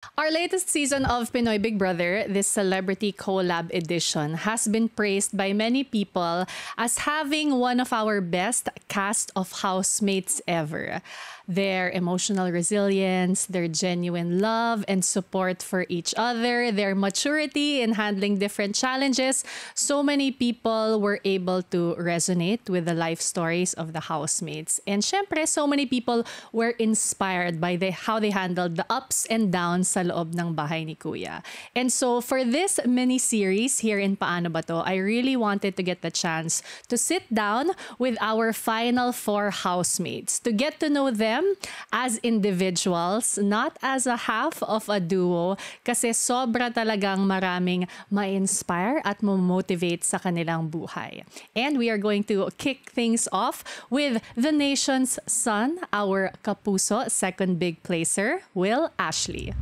Our latest season of Pinoy Big Brother, this celebrity collab edition, has been praised by many people as having one of our best cast of housemates ever. Their emotional resilience, their genuine love and support for each other, their maturity in handling different challenges. So many people were able to resonate with the life stories of the housemates. And syempre, so many people were inspired by how they handled the ups and downs sa loob ng bahay ni Kuya. And so for this mini-series here in Paano Ba To, I really wanted to get the chance to sit down with our final 4 housemates to get to know them as individuals, not as a half of a duo, kasi sobra talagang maraming ma-inspire at ma-motivate sa kanilang buhay. And we are going to kick things off with the nation's son, our kapuso second big placer, Will Ashley.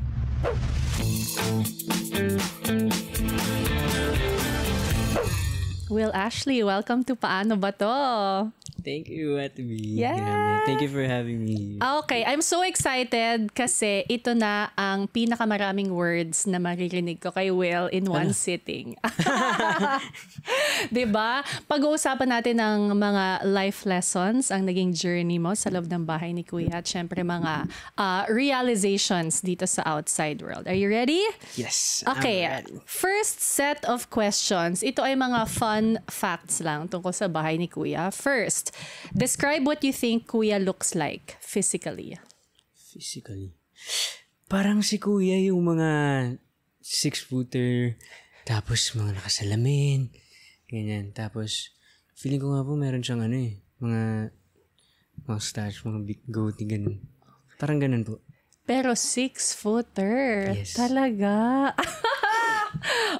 Will Ashley, welcome to Paano Ba To? Thank you, Ate B. Yeah. Grabe. Thank you for having me. Okay, I'm so excited kasi ito na ang pinakamaraming words na maririnig ko kay Will in one sitting. 'Di ba? Pag-uusapan natin ng mga life lessons, ang naging journey mo sa loob ng bahay ni Kuya at syempre mga realizations dito sa outside world. Are you ready? Yes, Okay, I'm ready. first set of questions. Ito ay mga fun facts lang tungkol sa bahay ni Kuya. First, describe what you think Kuya looks like physically. Physically. Parang si Kuya yung mga 6-footer, tapos mga nakasalamin, ganyan. Tapos, feeling ko nga po meron siyang mga mustache, mga big goatee, ganun. Parang ganun po. Pero 6-footer. Yes. Talaga.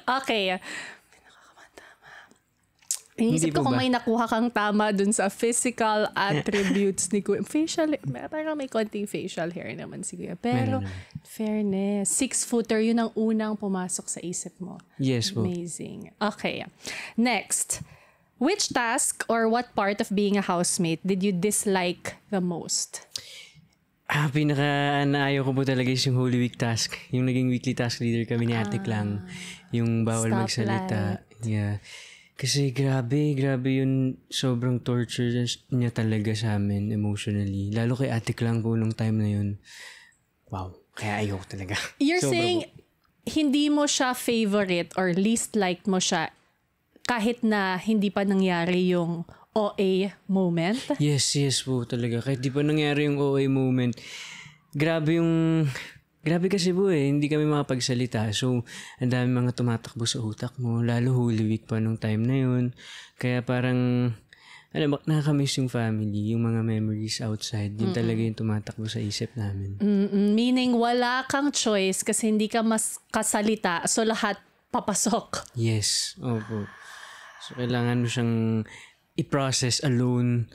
Okay. Inisip Hindi ko po kung ba? may nakuha kang tama dun sa physical attributes ni Kuya. Facial, parang may konting facial hair naman si Kuya. Pero, Meron naman. fairness, 6-footer, yun ang unang pumasok sa isip mo. Yes po. Amazing. Okay. Next. Which task or what part of being a housemate did you dislike the most? Pinaka-naayaw ko po talaga is yung Holy Week task. Yung naging weekly task leader kami ni Ate Klang. Yung bawal magsalita. Yeah. Kasi grabe yun. Sobrang torture niya talaga sa amin emotionally. Lalo kay Ate Klang po nung time na yun. Wow. Kaya ayaw talaga. You're Sobra saying po. hindi mo siya favorite or least liked mo siya kahit na hindi pa nangyari yung OA moment? Yes po talaga. Kahit di pa nangyari yung OA moment. Grabe kasi po hindi kami makapagsalita. So, ang dami mga tumatakbo sa utak mo. Lalo Holy Week pa nung time na yun. Kaya parang, nakakamiss yung family, yung mga memories outside. Yun talaga yung tumatakbo sa isip namin. Meaning wala kang choice kasi hindi ka mas kasalita. So, lahat papasok. Yes, opo. So, kailangan mo siyang i-process alone,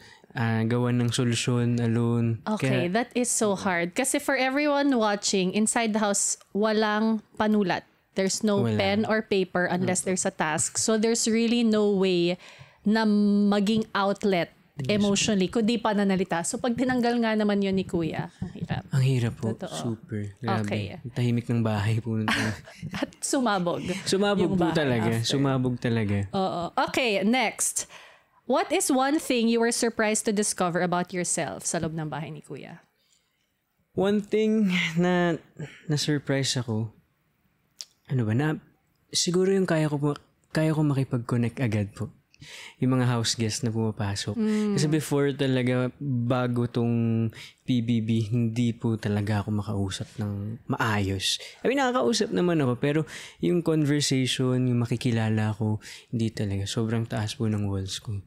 gawan ng solusyon alone. Okay, that is so hard. Kasi for everyone watching, inside the house, walang panulat. There's no Wala. pen or paper unless there's a task. So there's really no way na maging outlet emotionally, kundi pananalita. So pag tinanggal nga naman yun ni Kuya, ang hirap. Ang hirap po. Totoo. Super. Grabe. Okay. Ang tahimik ng bahay po. At sumabog. Sumabog yung po bahay talaga. after. Sumabog talaga. Oo. Okay, next. What is one thing you were surprised to discover about yourself sa loob ng bahay ni Kuya? One thing na na-surprise ako, siguro yung kaya ko makipag-connect agad po. Yung mga house guests na pumapasok. Kasi before talaga, bago tong PBB, hindi po talaga ako makausap ng maayos. Nakakausap naman ako, pero yung conversation, yung makikilala ko, hindi talaga. Sobrang taas po ng walls ko.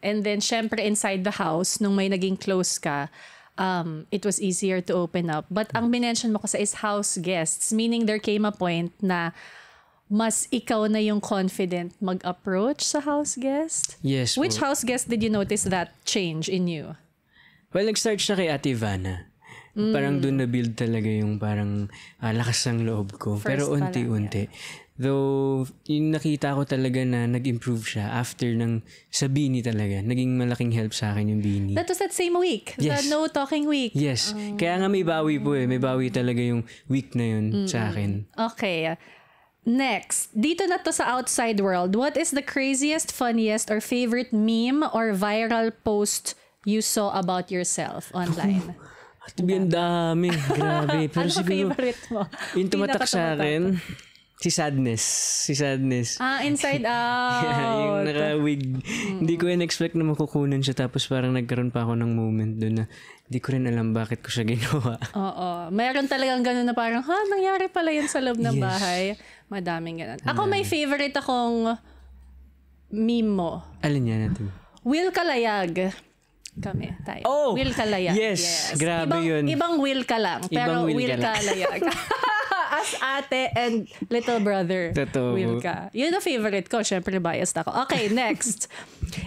And then, syempre, inside the house, nung may naging close ka, it was easier to open up. But ang minention mo kasi is house guests, meaning there came a point na mas ikaw na yung confident mag-approach sa house guest? Yes Which po. house guest did you notice that change in you? Well, nag-start siya kay Ate Ivana. Parang doon na-build talaga yung parang lakas ng loob ko. Pero pa lang, unti-unti. Though, yung nakita ko talaga na nag-improve siya after ng sa Bini talaga. Naging malaking help sa akin yung Bini. That was that same week. Yes. The no talking week. Yes. Kaya nga may bawi po eh. May bawi talaga yung week na yun sa akin. Okay. Next, dito na to sa outside world. What is the craziest, funniest, or favorite meme or viral post you saw about yourself online? At ang dami. Grabe. Pero Ano siguro, favorite mo? yung tumatak sa akin, si Sadness. Inside Out. Yeah, yung naka-wig. Hindi ko in-expect na makukunan siya tapos parang nagkaroon pa ako ng moment doon na hindi ko rin alam bakit ko siya ginawa. Oo. Mayroon talagang ganun na parang, nangyari pala yun sa loob ng bahay. Madaming ganun. Ako may favorite akong meme mo. Alin yan natin? Will Kalayag. Kami, tayo. Oh! Will Kalayag. Yes. Grabe yun. Ibang Will ka lang. Pero Ibang Will Kalayag. As ate and little brother. Totoo. Will ka. Yun ang favorite ko. Siyempre biased ako. Okay, next.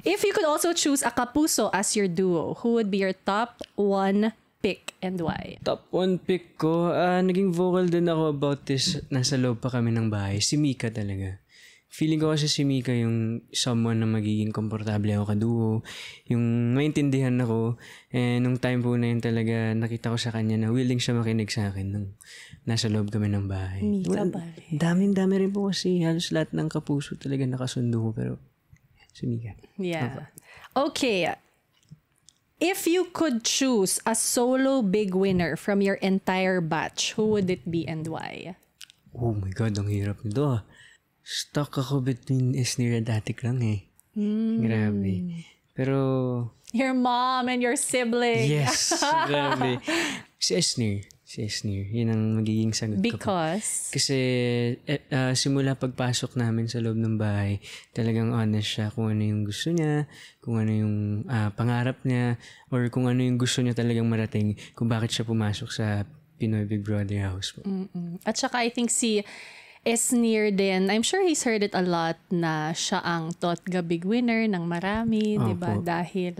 If you could also choose a Kapuso as your duo, who would be your top one pick and why? Top 1 pick ko, naging vocal din ako about this. Nasa loob pa kami ng bahay. Si Mika talaga. Feeling ko kasi si Mika yung someone na magiging komportable ako kaduo. Yung maintindihan ako. And nung time po na yun talaga, nakita ko sa kanya na willing siya makinig sa akin nung nasa loob kami ng bahay. Mika ba? Dami rin po kasi halos lahat ng Kapuso talaga nakasundo ko. Pero si Mika. Yeah. Okay. If you could choose a solo big winner from your entire batch, who would it be and why? Oh my God, ang hirap nito. Stuck ako between Esnir and Atik lang eh. Grabe. Pero... Your mom and your sibling. Yes, grabe. Si Esnir. Yun ang magiging sagot ko. Because? Kasi simula pagpasok namin sa loob ng bahay, talagang honest siya kung ano yung gusto niya, kung ano yung pangarap niya, or kung ano yung gusto niya talagang marating, kung bakit siya pumasok sa Pinoy Big Brother house po. At saka I think si Esnir din, I'm sure he's heard it a lot na siya ang Totga big winner ng marami, di ba? Dahil,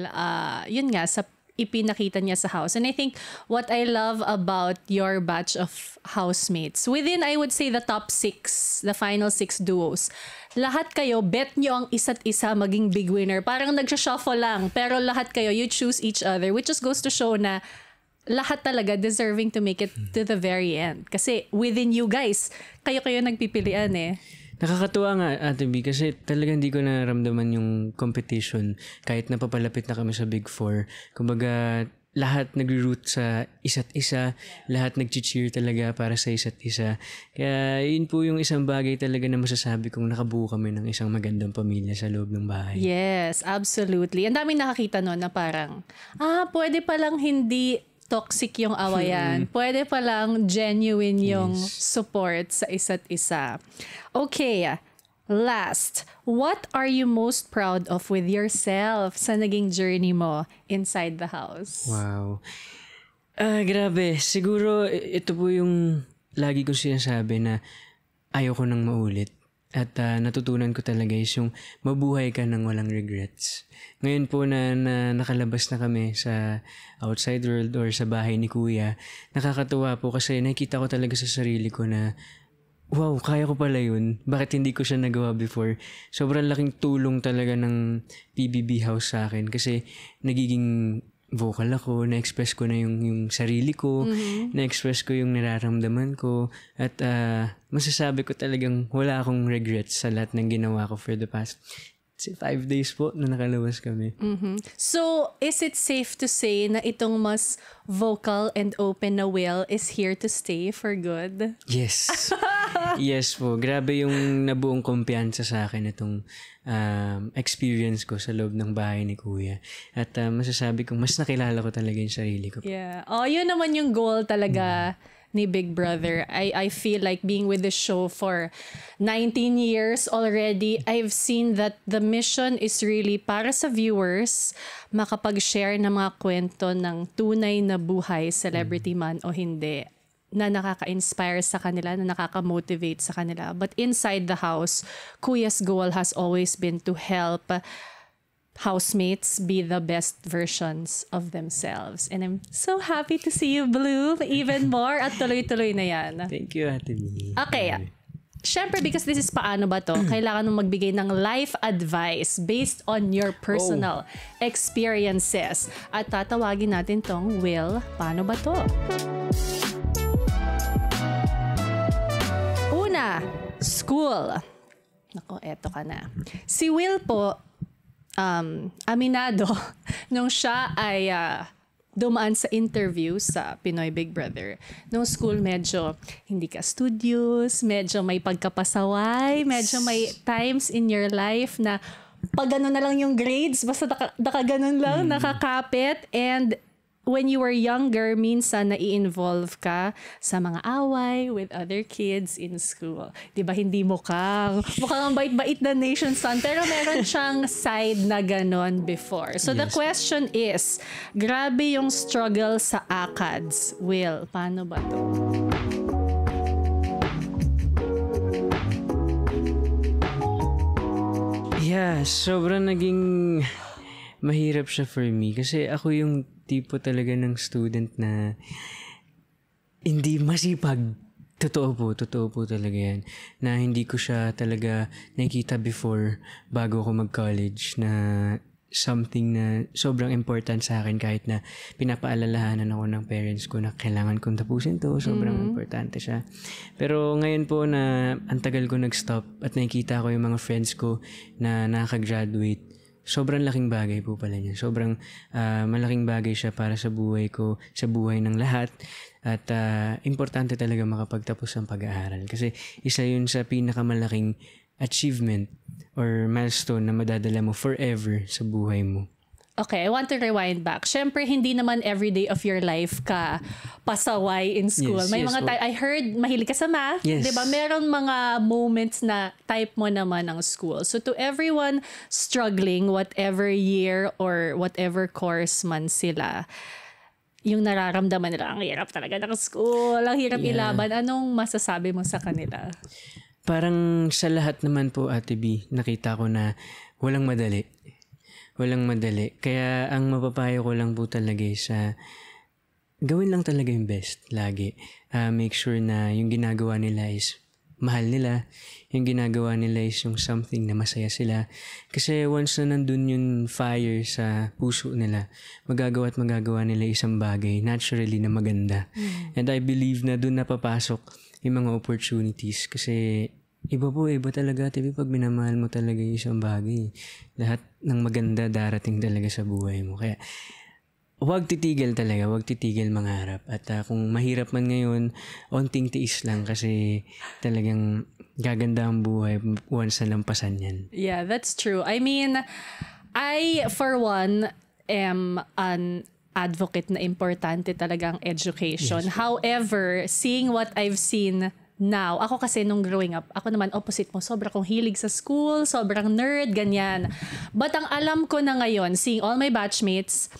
yun nga, sa ipinakita niya sa house. And I think what I love about your batch of housemates, within I would say the top 6, the final 6 duos, lahat kayo, bet nyo ang isa't isa maging big winner. Parang nagsha-shuffle lang, pero lahat kayo, you choose each other, which just goes to show na lahat talaga deserving to make it to the very end. Kasi within you guys, kayo nagpipilian eh. Nakakatuwa nga, Ate B, kasi talagang hindi ko naramdaman yung competition kahit napapalapit na kami sa Big Four. Kumbaga, lahat nag-root sa isa't isa, lahat nag-cheer talaga para sa isa't isa. Kaya yun po yung isang bagay talaga na masasabi kong nakabuo kami ng isang magandang pamilya sa loob ng bahay. Yes, absolutely. Ang daming nakakita no na parang, pwede palang hindi toxic yung awayan. Pwede palang genuine yung support sa isa't isa. Okay, last. What are you most proud of with yourself sa naging journey mo inside the house? Wow. Grabe. Siguro, ito po yung lagi ko sinasabi na ayoko nang maulit. At natutunan ko talaga is yung mabuhay ka nang walang regrets. Ngayon po na nakalabas na kami sa outside world or sa bahay ni Kuya, nakakatuwa po kasi nakikita ko talaga sa sarili ko na wow, kaya ko pala yun. Bakit hindi ko siya nagawa before? Sobrang laking tulong talaga ng PBB house sa akin kasi nagiging vocal ako, na-express ko na yung sarili ko, na-express ko yung nararamdaman ko, at masasabi ko talagang wala akong regrets sa lahat ng ginawa ko for the past 5 days po na nakalabas kami. So, is it safe to say na itong mas vocal and open na Will is here to stay for good? Yes. Yes po. Grabe yung nabuong kumpiyansa sa akin itong experience ko sa loob ng bahay ni Kuya. At masasabi kong mas nakilala ko talaga yung sarili ko. Yeah. Yun naman yung goal talaga ni Big Brother. I feel like being with the show for 19 years already, I've seen that the mission is really para sa viewers makapag-share ng mga kwento ng tunay na buhay, celebrity man o hindi, na nakaka-inspire sa kanila, na nakaka-motivate sa kanila. But inside the house, Kuya's goal has always been to help housemates be the best versions of themselves. And I'm so happy to see you bloom even more at tuloy-tuloy na yan. Thank you, Ate B. Okay. Siyempre, because this is paano ba to, kailangan mong magbigay ng life advice based on your personal experiences. At tatawagin natin tong Will, paano ba to? Una, school. Nako, eto ka na. Si Will po, aminado, nung siya ay dumaan sa interview sa Pinoy Big Brother. Nung school, medyo hindi ka studious, medyo may pagkapasaway, medyo may times in your life na pag gano'n na lang yung grades, basta nakaganon lang, nakakapit. And when you were younger, minsan nai-involve ka sa mga away with other kids in school. Diba, hindi mukhang bait-bait na nation son, pero meron siyang side na ganon before. So the question is, grabe yung struggle sa ACADS. Will, paano ba to? Yeah, sobrang naging mahirap siya for me kasi ako yung tipo talaga ng student na hindi masipag. Totoo po talaga yan. Na hindi ko siya talaga nakikita before bago ako mag-college na something na sobrang important sa akin kahit na pinapaalalahanan ako ng parents ko na kailangan kong tapusin to. Sobrang importante siya. Pero ngayon po na ang tagal ko nag-stop at nakikita ko yung mga friends ko na nakaka-graduate, sobrang laking bagay po pala niya. Sobrang malaking bagay siya para sa buhay ko, sa buhay ng lahat. At importante talaga makapagtapos ng pag-aaral. Kasi isa yun sa pinakamalaking achievement or milestone na madadala mo forever sa buhay mo. Okay, I want to rewind back. Siyempre, hindi naman every day of your life ka pasaway in school. Yes, May yes, mga I heard mahilig ka sa math. Yes. Diba? Meron mga moments na type mo naman ng school. So to everyone struggling, whatever year or whatever course man sila, yung nararamdaman nila, ang hirap talaga ng school, ang hirap ilaban. Anong masasabi mo sa kanila? Parang sa lahat naman po, Ate B, nakita ko na walang madali. Walang madali. Kaya ang mapapayo ko lang po talaga sa gawin lang talaga yung best lagi. Make sure na yung ginagawa nila is mahal nila. Yung ginagawa nila is yung something na masaya sila. Kasi once na nandun yung fire sa puso nila, magagawa nila isang bagay naturally na maganda. And I believe na dun napapasok yung mga opportunities. Kasi iba talaga, TV, pag minamahal mo talaga yung isang bagay. Lahat ng maganda darating talaga sa buhay mo. Kaya, huwag titigil mangarap. At kung mahirap man ngayon, onting tiis lang kasi talagang gaganda ang buhay once na lampasan yan. Yeah, that's true. I mean, I, for one, am an advocate na importante talagang education. Yes. However, seeing what I've seen now, ako kasi nung growing up, ako naman opposite mo, sobra kong hilig sa school, sobrang nerd, ganyan. But ang alam ko na ngayon, seeing all my batchmates,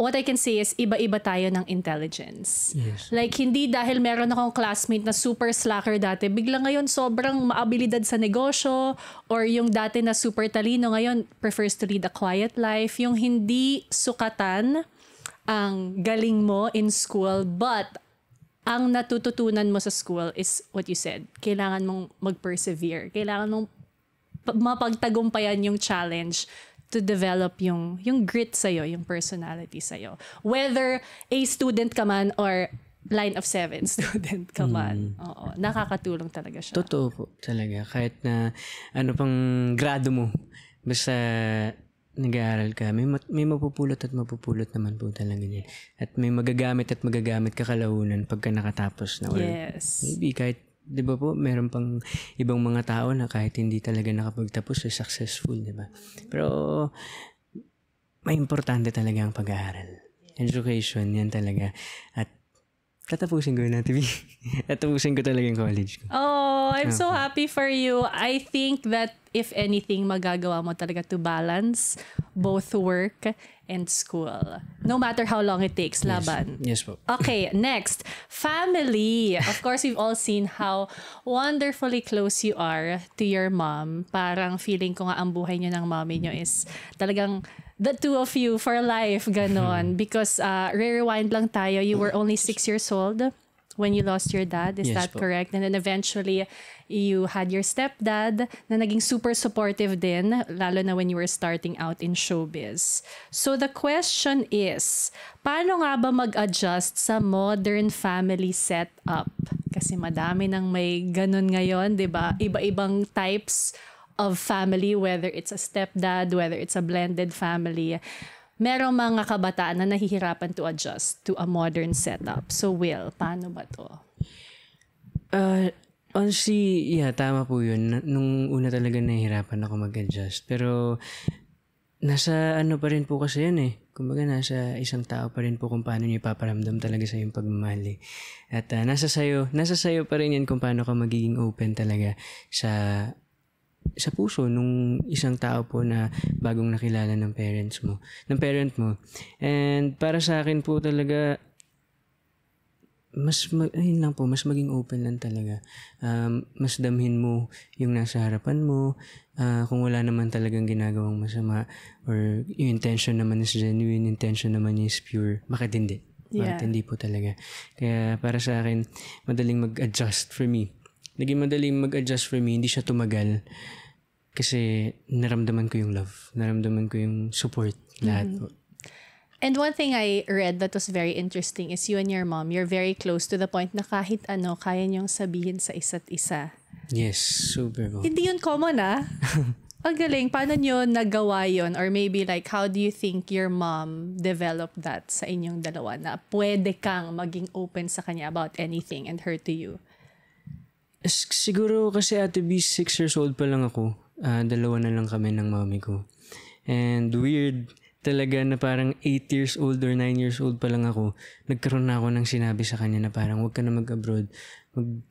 what I can say is iba-iba tayo ng intelligence. Yes. Like, hindi dahil meron akong classmate na super slacker dati, bigla ngayon sobrang maabilidad sa negosyo, or yung dati na super talino ngayon prefers to lead a quiet life. Yung hindi sukatan ang galing mo in school, but ang natututunan mo sa school is what you said. Kailangan mong mag-persevere. Kailangan mong mapagtagumpayan yung challenge to develop yung grit sa'yo, yung personality sa'yo. Whether a student ka man or line of 7 student ka man. Oo, nakakatulong talaga siya. Totoo po talaga. Kahit na ano pang grado mo, basta nag-aaral ka, may mapupulot at mapupulot naman po talaga yan. At may magagamit ka kalaunan pagka nakatapos na. Or yes. Maybe kahit, di ba po, meron pang ibang mga tao na kahit hindi talaga nakapagtapos ay successful, di ba? Pero may importante talaga ang pag-aaral. Education, yan talaga. At tatapusin ko na, TV. Tatapusin ko talaga yung college ko. Oh, I'm so happy for you. I think that if anything, magagawa mo talaga to balance both work and school. No matter how long it takes, laban. Yes po. Okay, next. Family. Of course, we've all seen how wonderfully close you are to your mom. Parang feeling ko nga ang buhay niyo ng mommy niyo is talagang the two of you for life, ganon. Because rewind lang tayo, you were only 6 years old when you lost your dad. Is Yes that po. correct? And then eventually, you had your stepdad na naging super supportive din, lalo na when you were starting out in showbiz. So the question is, paano nga ba mag-adjust sa modern family setup? Kasi madami nang may ganun ngayon, di ba? Iba-ibang types of family, whether it's a stepdad, whether it's a blended family. Merong mga kabataan na nahihirapan to adjust to a modern setup. So Will, paano ba to? Honestly, yeah, tama po yun. Nung una talaga nahihirapan ako mag-adjust. Pero, nasa ano pa rin po kasi yan eh. Kumbaga, nasa isang tao pa rin po kung paano niya ipaparamdam talaga sa yung pagmamahal eh. At nasa sayo pa rin yan kung paano ka magiging open talaga sa puso nung isang tao po na bagong nakilala ng parent mo. And para sa akin po talaga, mas maging open lang talaga. Mas damhin mo yung nasa harapan mo. Kung wala naman talagang ginagawang masama or yung intention naman is genuine, intention naman is pure, bakit hindi? Bakit hindi po talaga? Kaya para sa akin, madaling mag-adjust for me. Naging madaling mag-adjust for me, hindi siya tumagal. Kasi naramdaman ko yung love. Naramdaman ko yung support. Lahat po. And one thing I read that was very interesting is you and your mom, you're very close to the point na kahit ano, kaya niyong sabihin sa isa't isa. Yes, super po. Hindi yun common Ang galing. Paano niyo nagawa yun? Or maybe like, how do you think your mom developed that sa inyong dalawa na pwede kang maging open sa kanya about anything and her to you? Siguro kasi Ate B, 6 years old pa lang ako. 2 na lang kami ng mami ko. And weird talaga na parang 8 years old or 9 years old pa lang ako, nagkaroon na ako ng sinabi sa kanya na parang huwag ka na mag-abroad.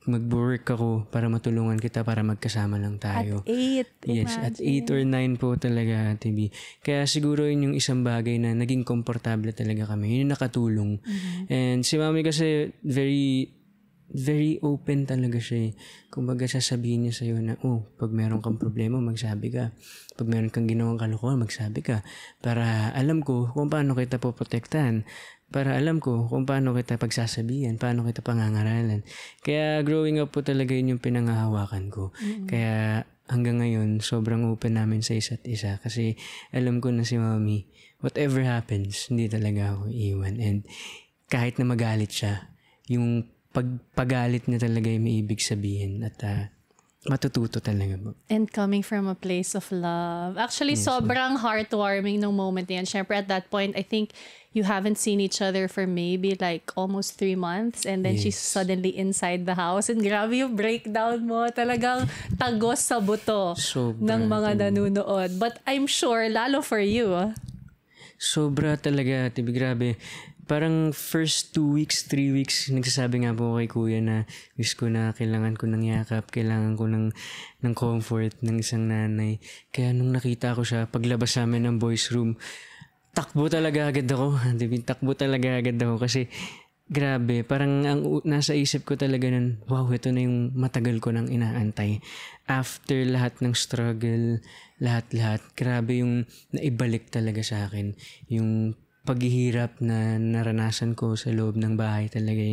Mag-work ako para matulungan kita para magkasama lang tayo. At 8? Yes, at 8 or 9 po talaga, Ate B. Kaya siguro yun yung isang bagay na naging komportable talaga kami. Yun yung nakatulong. And si mami kasi very open talaga siya. Kumbaga sasabihin niya sa'yo na, pag meron kang problema, magsabi ka. Pag meron kang ginawang kalokohan, magsabi ka. Para alam ko kung paano kita poprotektahan. Para alam ko kung paano kita pagsasabihan, paano kita pangangaralan. Kaya growing up po talaga yun yung pinangahawakan ko. Kaya hanggang ngayon, sobrang open namin sa isa't isa. Kasi alam ko na si mami, whatever happens, hindi talaga ako iiwan. And kahit na magalit siya, yung pagpagalit niya talaga yung may ibig sabihin at matututo talaga po. And coming from a place of love. Actually, sobrang heartwarming nung moment yan. Siyempre, at that point, I think you haven't seen each other for maybe like almost 3 months and then she's suddenly inside the house and grabe yung breakdown mo. Talagang tagos sa buto ng mga nanunood. But I'm sure, lalo for you. Sobra talaga, Tibi. Grabe. Parang first 2 weeks, 3 weeks, nagsasabi nga po kay kuya na wish ko na kailangan ko ng yakap, kailangan ko ng comfort ng isang nanay. Kaya nung nakita ko siya, paglabas namin ng boys room, takbo talaga agad ako. Takbo talaga agad ako kasi grabe, parang ang nasa isip ko talaga nun, wow, ito na yung matagal ko nang inaantay. After lahat ng struggle, lahat-lahat, grabe yung naibalik talaga sa akin. Yung paghihirap na naranasan ko sa loob ng bahay talaga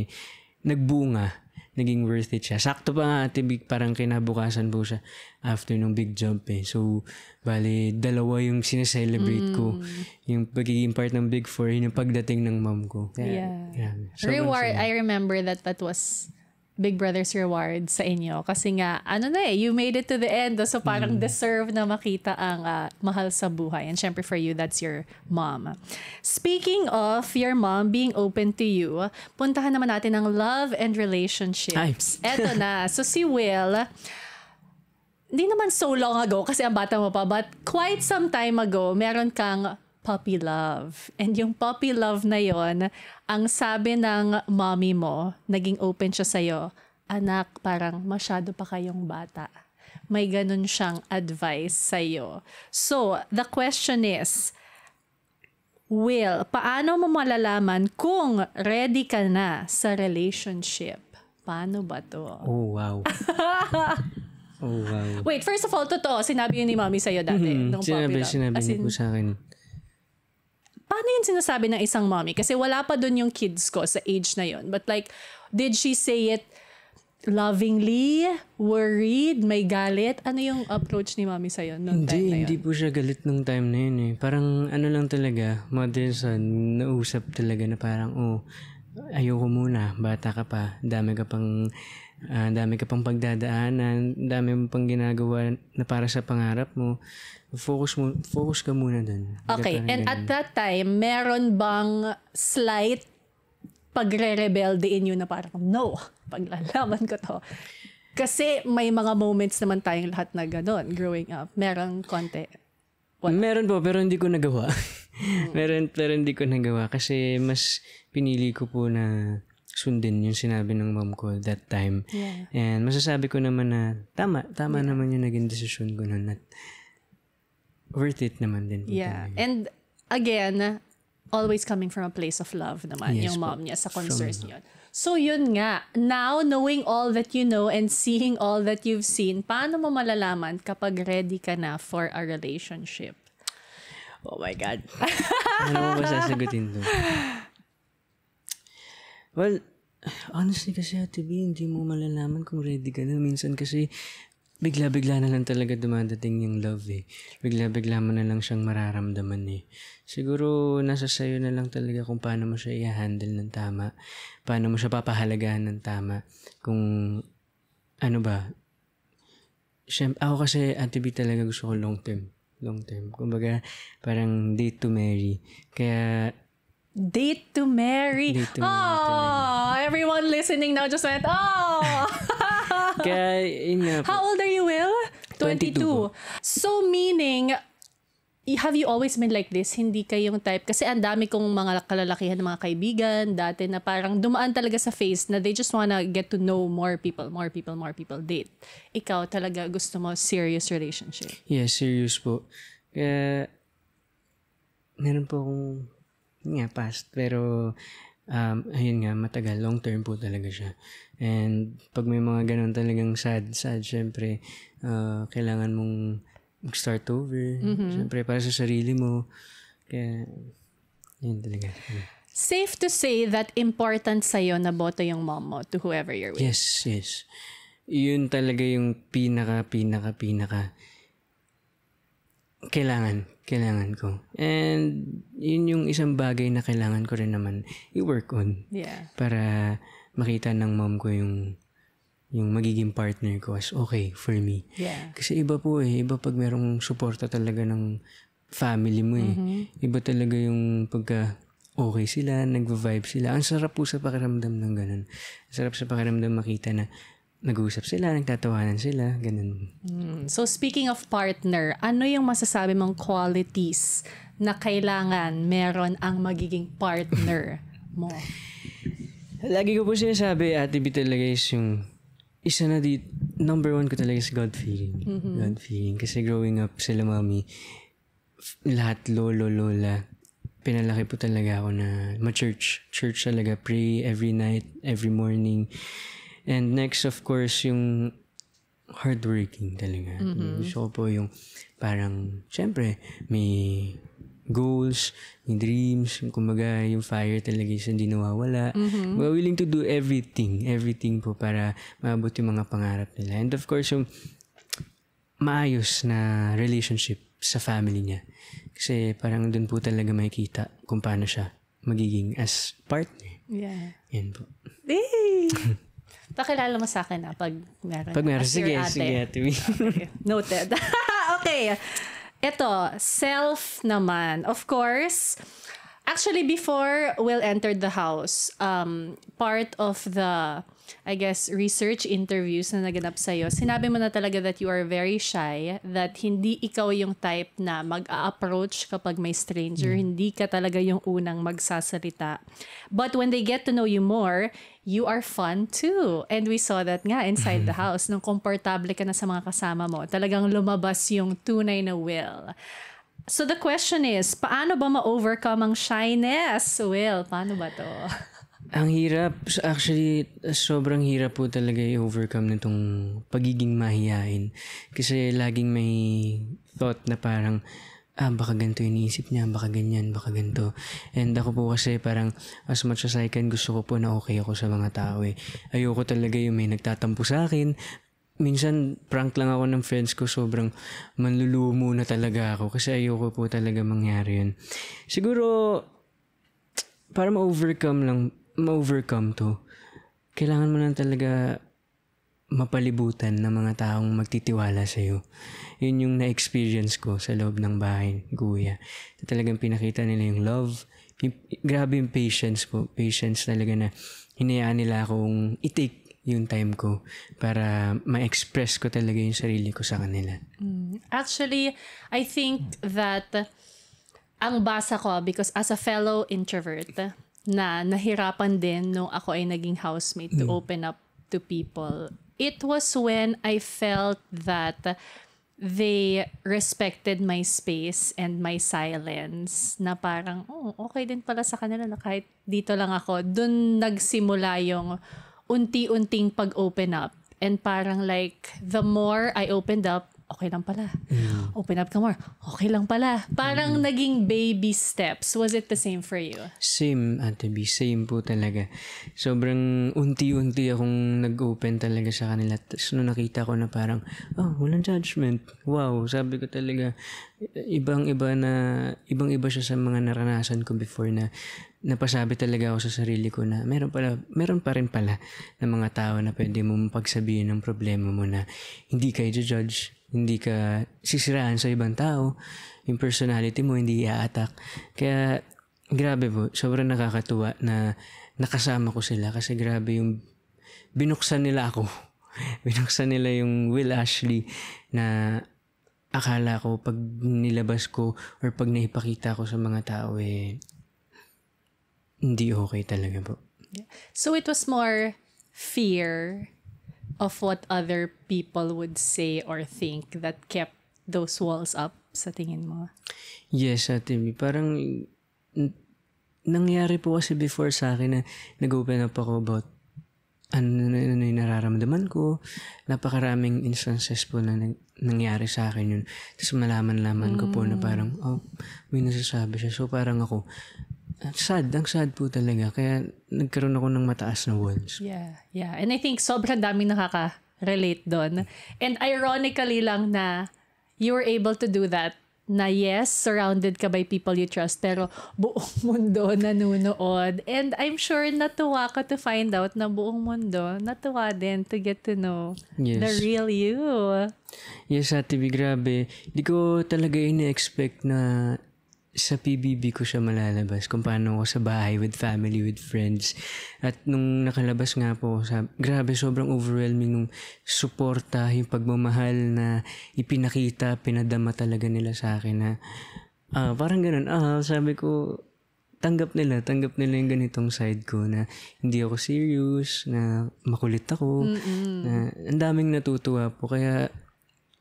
nagbunga, naging worth it siya. Sakto pa nga, Ate Big, parang kinabukasan po siya after nung big jump eh. So, bali, 2 yung sineselebrate ko. Yung pagiging part ng Big 4, yung pagdating ng mom ko. Kaya, Reward, I remember that was Big Brother's reward sa inyo. Kasi nga, you made it to the end. So parang deserve na makita ang mahal sa buhay. And syempre for you, that's your mom. Speaking of your mom being open to you, puntahan naman natin ang love and relationships. Eto na. So si Will, hindi naman so long ago kasi ang bata mo pa, but quite some time ago, meron kang puppy love. And yung puppy love na yon, ang sabi ng mommy mo, naging open siya sa'yo, anak, parang masyado pa kayong bata. May ganun siyang advice sa'yo. So, the question is, Will, paano mo malalaman kung ready ka na sa relationship? Paano ba to? Oh, wow. Oh, wow. Wait, first of all, totoo, sinabi yun ni mommy sa'yo dati. Nung Sinabi puppy love. niya po sa akin. Paano yun sinasabi ng isang mommy? Kasi wala pa dun yung kids ko sa age na yun. But like, did she say it lovingly, worried, may galit? Ano yung approach ni mommy sa'yo noong time na yun? Hindi po siya galit nung time na yun eh. Parang ano lang talaga, mother and son, nausap talaga na parang, ayoko muna, bata ka pa, dami ka pang pagdadaanan, dami mo pang ginagawa na para sa pangarap mo. Focus ka muna dun. Okay, and at that time, meron bang slight pagre-rebelde in you na parang, no, paglalaman ko to. Kasi may mga moments naman tayong lahat na gano'n growing up. Meron konti. Meron po, pero hindi ko nagawa. pero hindi ko nagawa kasi mas pinili ko po na sundin yung sinabi ng mom ko that time. Yeah. And masasabi ko naman na tama naman yung naging desisyon ko nun at worth it naman din. Yeah. And again, always coming from a place of love naman, Yes, yung mom niya sa concerns niya. So yun nga, now knowing all that you know and seeing all that you've seen, paano mo malalaman kapag ready ka na for a relationship? Oh my God. Ano mo ba sasagutin doon? Well, honestly kasi Ate B, hindi mo malalaman kung ready ka na. Minsan kasi bigla-bigla na lang talaga dumadating yung love eh. Bigla-bigla mo na lang siyang mararamdaman eh. Siguro nasa sayo na lang talaga kung paano mo siya i-handle ng tama. Paano mo siya papahalagahan ng tama. Kung ano ba. Siyempre, ako kasi Ate B talaga gusto ko long term. Kumbaga parang date to marry. Kaya Date to marry. Oh, everyone listening now just went, oh! Kaya, yun nga po. How old are you, Will? 22 po. So meaning, have you always been like this? Hindi kayong type? Kasi ang dami kong mga kalalakihan ng mga kaibigan dati na parang dumaan talaga sa phase na they just wanna get to know more people, date. Ikaw talaga gusto mo serious relationship? Yes, serious po. Kaya, meron po akong past. Pero, ayun nga, matagal. Long term po talaga siya. And, pag may mga ganun talagang sad, syempre, kailangan mong mag-start over. Syempre, para sa sarili mo. Kaya, yun talaga. Safe to say that important sa'yo na boto yung mom mo to whoever you're with. Yes. Yun talaga yung pinaka kailangan ko. And yun yung isang bagay na kailangan ko rin naman i-work on. Yeah. Para makita ng mom ko yung magiging partner ko as okay for me. Yeah. Kasi iba po iba pag merong suporta talaga ng family mo Iba talaga yung pagka okay sila, nagva-vibe sila. Ang sarap po sa pakiramdam ng ganun. Ang sarap sa pakiramdam makita na nag-uusap sila, nagtatawanan sila, ganun. So speaking of partner, ano yung masasabi mong qualities na kailangan meron ang magiging partner mo? Lagi ko po sinasabi, Ate B talaga is yung isa na number one ko talaga is God-fearing. God-fearing. Kasi growing up sila mami, lahat lolo, lola, pinalaki po talaga ako na ma-church. Church talaga, pray every night, every morning. And next, of course, yung hardworking talaga. Gusto ko po yung parang, syempre, may goals, may dreams, kumbaga yung fire talaga is hindi nawawala. We're willing to do everything po para maabot yung mga pangarap nila. And of course, yung maayos na relationship sa family niya. Kasi parang dun po talaga makikita kung paano siya magiging as partner. Yeah. Yan po. Hey! Pakilala mo sa akin pag meron. Pag meron, as your sige, ate. Ate B. Okay. Noted. Okay. Ito, self naman. Of course, Actually, before Will entered the house, part of the, I guess, research interviews na naganap sa'yo, sinabi mo na talaga that you are very shy, that hindi ikaw yung type na mag-a-approach kapag may stranger, hindi ka talaga yung unang magsasalita. But when they get to know you more, you are fun too. And we saw that nga inside the house. Nung komportable ka na sa mga kasama mo, talagang lumabas yung tunay na Will. So the question is, paano ba ma-overcome ang shyness? Will, paano ba to? Ang hirap. Actually, sobrang hirap po talaga i-overcome nitong pagiging mahiyain. Kasi laging may thought na parang, baka ganito iniisip niya, baka ganyan, baka ganito. And ako po kasi parang as much as I can, gusto ko po na okay ako sa mga tao eh. Ayoko talaga yung may nagtatampo sa akin. Minsan, prank lang ako ng friends ko, sobrang manlulumo na talaga ako kasi ayoko po talaga mangyari yun. Siguro, para ma-overcome to, kailangan mo lang talaga mapalibutan ng mga taong magtitiwala sa'yo. Yun yung na-experience ko sa loob ng bahay, kuya. Talagang pinakita nila yung love. Grabe yung patience po. Patience talaga na hinayaan nila akong i-take yung time ko para ma-express ko talaga yung sarili ko sa kanila. Actually, I think that ang basa ko, because as a fellow introvert, na nahirapan din nung ako ay naging housemate to open up to people, it was when I felt that they respected my space and my silence, na parang, okay din pala sa kanila na kahit dito lang ako. Dun nagsimula yung unti-unting pag-open up. And parang like, the more I opened up, okay lang pala. Open up ka more, okay lang pala. Parang naging baby steps. Was it the same for you? Same, Ate B. Same po talaga. Sobrang unti-unti akong nag-open talaga sa kanila. Tapos nung nakita ko na parang, walang judgment. Wow, sabi ko talaga, ibang-iba siya sa mga naranasan ko before na napasabi talaga ako sa sarili ko na meron pa rin pala ng mga tao na pwede mo pagsabihin ng problema mo na hindi ka i-judge, hindi ka sisiraan sa ibang tao, yung personality mo hindi i-attack. Kaya grabe po, sobrang nakakatuwa na nakasama ko sila kasi grabe yung binuksan nila ako. Binuksan nila yung Will Ashley na akala ko pag nilabas ko or pag naipakita ko sa mga tao hindi okay talaga po. So it was more fear of what other people would say or think that kept those walls up sa tingin mo? Yes, Ate B. Parang nangyari po kasi before sa akin na nag-open up ako about ano yung nararamdaman ko. Napakaraming instances po na nangyari sa akin yun. Tapos malaman-laman ko po na parang, may nasasabi siya. So parang ako, ang sad po talaga. Kaya nagkaroon ako ng mataas na walls. Yeah. And I think sobrang daming nakaka-relate doon. And ironically lang na you were able to do that. Na yes, surrounded ka by people you trust, pero buong mundo nanunood. And I'm sure natuwa ka to find out na buong mundo natuwa din to get to know the real you. Yes, Ate B, grabe. Di ko talaga ina-expect na sa PBB ko siya malalabas kung paano ako sa bahay with family, with friends. At nung nakalabas nga po, grabe, sobrang overwhelming nung suporta, yung pagmamahal na ipinakita, pinadama talaga nila sa akin na parang ganun. Sabi ko, tanggap nila yung ganitong side ko na hindi ako serious, na makulit ako, na ang daming natutuwa po. Kaya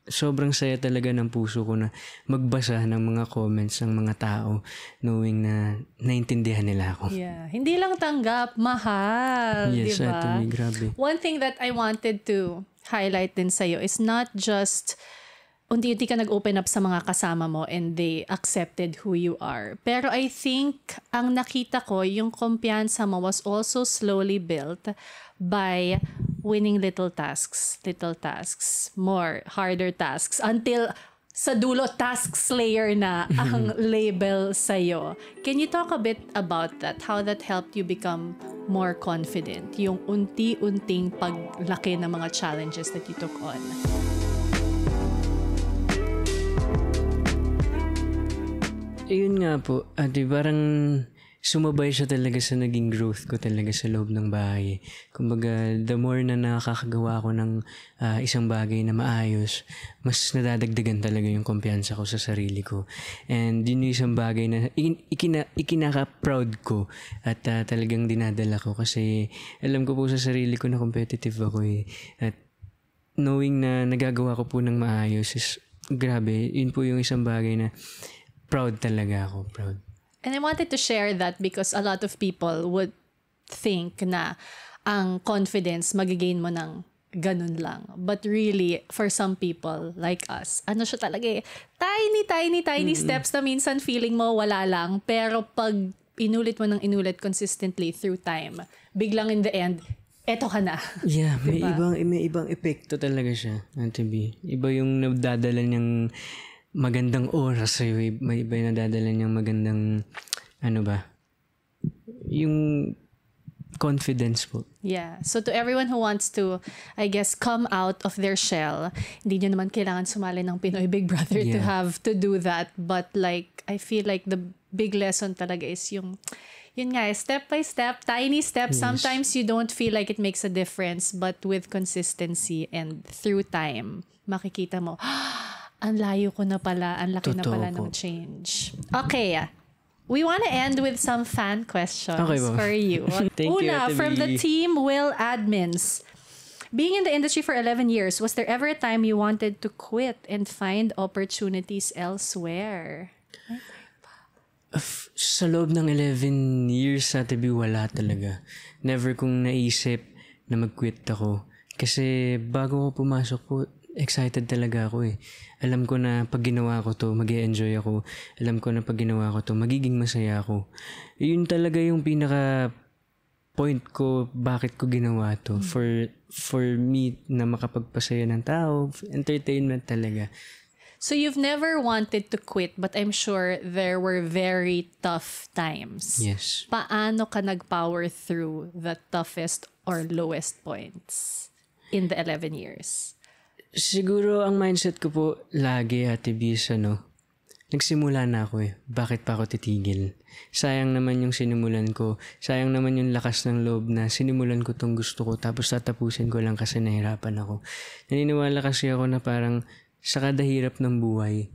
sobrang saya talaga ng puso ko na magbasa ng mga comments ng mga tao knowing na naintindihan nila ako. Yeah. Hindi lang tanggap, mahal. Yes, diba? Ate May, grabe. One thing that I wanted to highlight din sa'yo is not just unti-unti ka nag-open up sa mga kasama mo and they accepted who you are. Pero I think ang nakita ko, yung kumpiyansa mo was also slowly built by winning little tasks, more harder tasks, until sa dulo task slayer na ang label sa'yo. Can you talk a bit about that? How that helped you become more confident? Yung unti-unting paglaki ng mga challenges that you took on. Ayun nga po, parang sumabay siya talaga sa naging growth ko talaga sa loob ng bahay. Kumbaga, the more na nakakagawa ako ng isang bagay na maayos, mas nadadagdagan talaga yung kumpiyansa ko sa sarili ko. And yun yung isang bagay na ikinaka-proud ko at talagang dinadala ko kasi alam ko po sa sarili ko na competitive ako eh. At knowing na nagagawa ko po ng maayos is grabe, yun po yung isang bagay na proud talaga ako, proud. And I wanted to share that because a lot of people would think na ang confidence magigain mo ng ganun lang. But really, for some people like us, ano siya talaga eh, tiny steps na minsan feeling mo wala lang. Pero pag inulit mo ng inulit consistently through time, biglang in the end, eto ka na. Yeah, diba? may ibang epekto talaga siya, Auntie B. Iba yung nadadala niyang magandang oras sa'yo. May iba yung nadadala niyang magandang, yung confidence po. Yeah. So to everyone who wants to, I guess, come out of their shell, hindi nyo naman kailangan sumali ng Pinoy Big Brother to have to do that. But like, I feel like the big lesson talaga is yun nga, step by step, tiny steps. Yes. Sometimes you don't feel like it makes a difference, but with consistency and through time, makikita mo, ang layo ko na pala, ang laki na pala ng change. Okay, we want to end with some fan questions for you. Thank Una, you, from the team Will Admins. Being in the industry for 11 years, was there ever a time you wanted to quit and find opportunities elsewhere? Sa loob ng 11 years sa TV, wala talaga. Never kong naisip na mag-quit ako. Kasi bago ko pumasok po, excited talaga ako eh. Alam ko na pag ginawa ko to, mag-e-enjoy ako. Alam ko na pag ginawa ko to, magiging masaya ako. Yun talaga yung pinaka point ko bakit ko ginawa to. For me na makapagpasaya ng tao, entertainment talaga. So you've never wanted to quit, but I'm sure there were very tough times. Yes. Paano ka nag-power through the toughest or lowest points in the 11 years? Siguro ang mindset ko po lagi, Ate Bis, nagsimula na ako eh. Bakit pa ako titigil? Sayang naman yung sinimulan ko. Sayang naman yung lakas ng loob na sinimulan ko tong gusto ko tapos tatapusin ko lang kasi nahirapan ako. Naniniwala kasi ako na parang sa kada hirap ng buhay,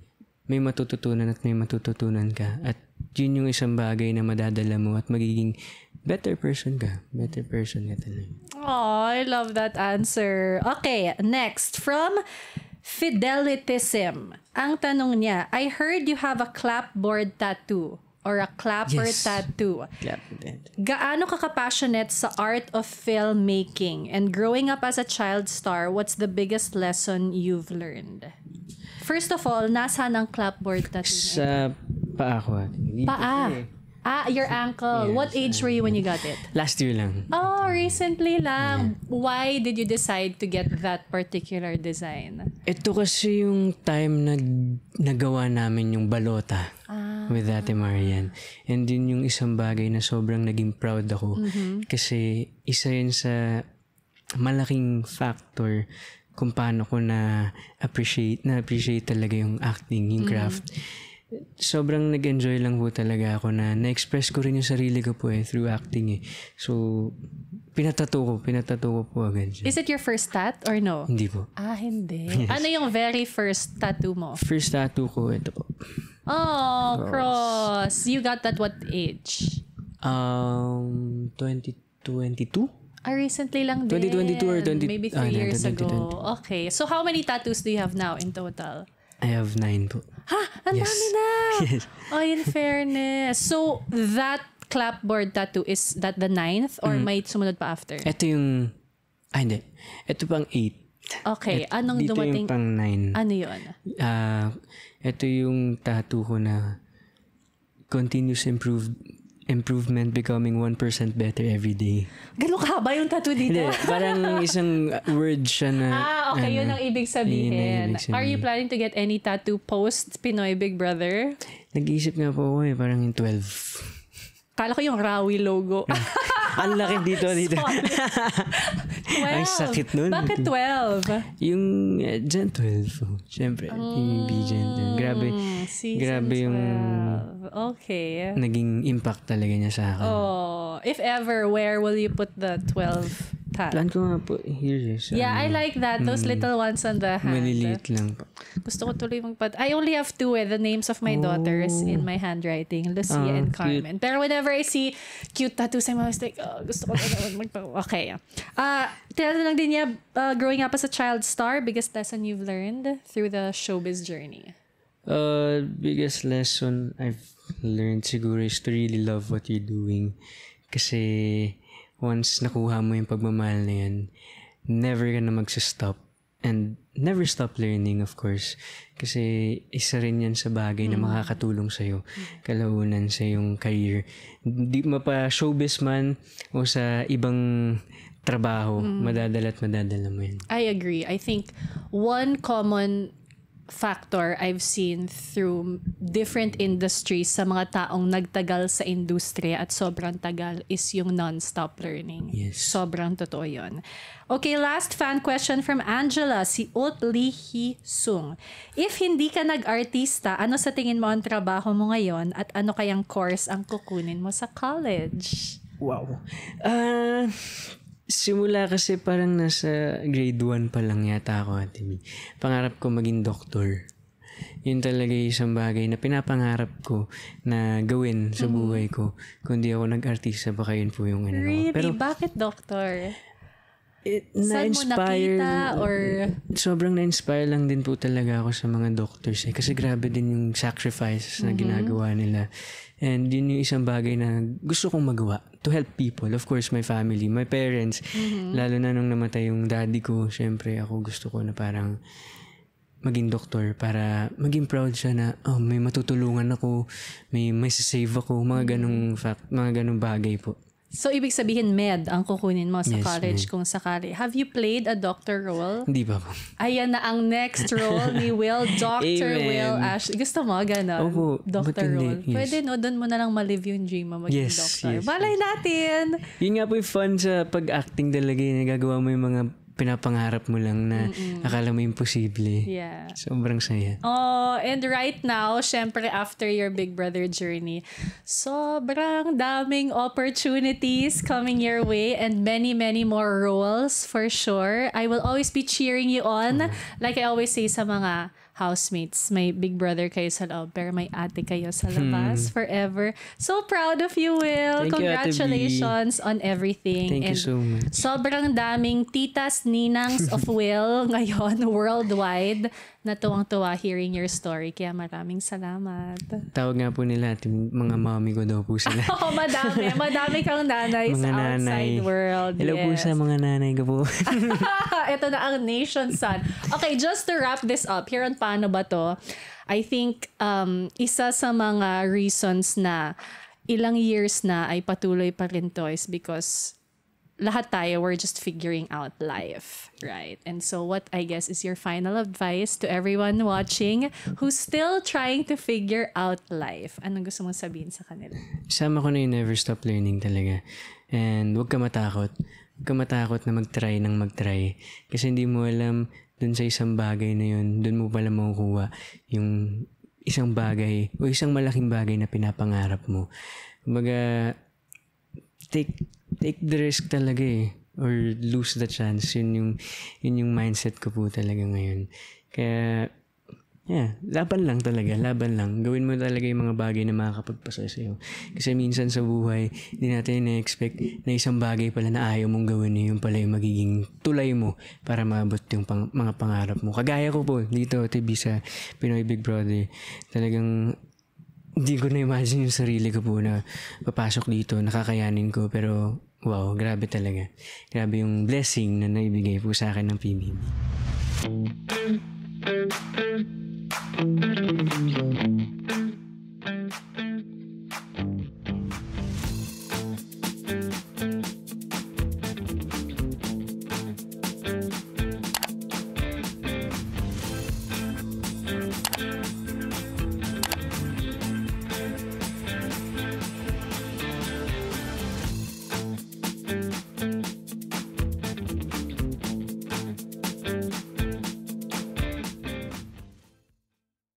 may matututunan at may matututunan ka. At yun yung isang bagay na madadala mo at magiging better person ka. Better person ka talaga. Oh, I love that answer. Okay, next from Fidelitism. Ang tanong niya, I heard you have a clapboard tattoo or a clapper tattoo. Gaano ka ka-passionate sa art of filmmaking? And growing up as a child star, what's the biggest lesson you've learned? First of all, nasaan ang clapboard tattoo? Sa paa ko. Paa? Your ankle. Yes. What age were you when you got it? Last year lang. Oh, recently lang. Yeah. Why did you decide to get that particular design? Ito kasi yung time na nagawa namin yung balota with Ate Marian. And yun yung isang bagay na sobrang naging proud ako. Mm-hmm. Kasi isa yun sa malaking factor kung paano ko na-appreciate talaga yung acting, yung craft. Sobrang nag-enjoy lang po talaga ako na na-express ko rin yung sarili ko po through acting eh. So, pinatato ko po agad siya. Is it your first tat or no? Hindi po. Hindi. Yes. Ano yung very first tattoo mo? First tattoo ko, ito po. Oh, cross. You got that what age? 2022? Recently lang din. 2022 or 20... Maybe 3 years 2020. ago. Okay. So, how many tattoos do you have now in total? I have 9 po. Ang dami na! Yes. Oh, in fairness. So, that clapboard tattoo, is that the 9th or may sumunod pa after? Ito yung... hindi. Ito pang 8. Okay. Anong dito dumating? Dito yung pang 9. Ano yun? Ito yung tattoo ko na continuous improvement, becoming 1% better every day. Ganun kahaba yung tattoo dito? Hindi, parang isang word siya na... okay. Yun ang ibig sabihin. Are you planning to get any tattoo post Pinoy Big Brother? Nag-iisip nga po ako parang yung 12. Kala ko yung Rawi logo. Ang laki dito. Solid. 12. Ang sakit nun. Bakit 12? Yung Gen 12. Siyempre, yung Gen 12. Grabe yung 12. Okay. naging impact talaga niya sa akin. Oh, if ever, where will you put the 12 tat? Plan ko nga po, here. Yeah, I like that. Those little ones on the hand. Maliliit lang po. Gusto ko tuloy I only have 2 the names of my daughters in my handwriting, Lucia and Carmen. Cute. Pero whenever I see cute tattoos, I'm always like, gusto ko na naman Okay. Tinatanong din niya, growing up as a child star, biggest lesson you've learned through the showbiz journey? Biggest lesson I've learned siguro is to really love what you're doing. Kasi once nakuha mo yung pagmamahal na yan, never ka na magsistop. And never stop learning, of course. Kasi isa rin yan sa bagay na makakatulong sa'yo. Kalaunan sa iyong career. Di mapa showbiz man o sa ibang trabaho, madadala mo yan. I agree. I think one common factor I've seen through different industries sa mga taong nagtagal sa industriya at sobrang tagal is yung non-stop learning. Yes. Sobrang totoo yun. Okay, last fan question from Angela, si Ut Lee Hee Sung. If hindi ka nag-artista, ano sa tingin mo ang trabaho mo ngayon at ano kayang course ang kukunin mo sa college? Wow. Simula kasi parang nasa grade 1 pa lang yata ako, Ate Mi. Pangarap ko maging doktor. Yun talaga yung isang bagay na pinapangarap ko na gawin sa buhay ko. Kung di ako nag-artista, baka yun po yung ano. Really? Pero Bakit doktor? Saan mo nakita or... Sobrang na-inspire lang din po talaga ako sa mga doctors kasi grabe din yung sacrifices na ginagawa nila. And yun yung isang bagay na gusto kong magawa to help people. Of course, my family, my parents. Lalo na nung namatay yung daddy ko, syempre ako gusto ko na parang maging doktor para maging proud siya na may matutulungan ako, may sasave ako, mga ganung bagay po. So, ibig sabihin, med ang kukunin mo sa Yes, college med. kung sakali. Have you played a doctor role? Hindi pa po. Ayan na ang next role ni Will, Dr. Amen. Will Ash. Gusto mo, gano'n? Opo, Doctor ba't hindi? role. Yes. Pwede, no? Doon mo na lang ma-live yung dream mo maging Yes, doctor. yes, Balay natin! Yun nga po yung fun sa pag-acting talaga. Nagagawa mo yung mga pinapangarap mo lang na akala mo imposible. Yeah. Sobrang saya. Oh, and right now, syempre after your Big Brother journey, sobrang daming opportunities coming your way and many, many more roles for sure. I will always be cheering you on. Like I always say sa mga housemates, may Big Brother kayo sa loob, pero may ate kayo sa labas forever. So proud of you, Will. Thank you, Ate B. Congratulations on everything. Thank you so much. Sobrang daming titas, ninangs of Will ngayon worldwide na tuwang-tuwa hearing your story. Kaya maraming salamat. Tawag nga po nila at mga mommy ko daw po sila. Oo, madami. Madami kang nanay sa outside world. Hello po sa mga nanay ko po. Ito na ang Nation Sun. Okay, just to wrap this up, here on Paano Ba To, I think isa sa mga reasons na ilang years na ay patuloy pa rin to is because lahat tayo, we're just figuring out life, right? And so what I guess is your final advice to everyone watching who's still trying to figure out life? Anong gusto mong sabihin sa kanila? Sama ko na yung never stop learning talaga. And huwag ka matakot. Huwag ka matakot na mag-try ng mag-try. Kasi hindi mo alam dun sa isang bagay na yun, dun mo pala makukuha yung isang bagay o isang malaking bagay na pinapangarap mo. Kumbaga, take the risk talaga or lose the chance. Yun yung mindset ko po talaga ngayon. Kaya laban lang talaga, laban lang. Gawin mo talaga yung mga bagay na makakapagpasaya sa'yo. Kasi minsan sa buhay, hindi natin na-expect na isang bagay pala na ayaw mong gawin yung pala yung magiging tulay mo para maabot yung mga pangarap mo. Kagaya ko po dito, TV sa Pinoy Big Brother. Talagang hindi ko na-imagine yung sarili ko po na papasok dito, nakakayanin ko, pero wow, grabe talaga. Grabe yung blessing na naibigay po sa akin ng PBB.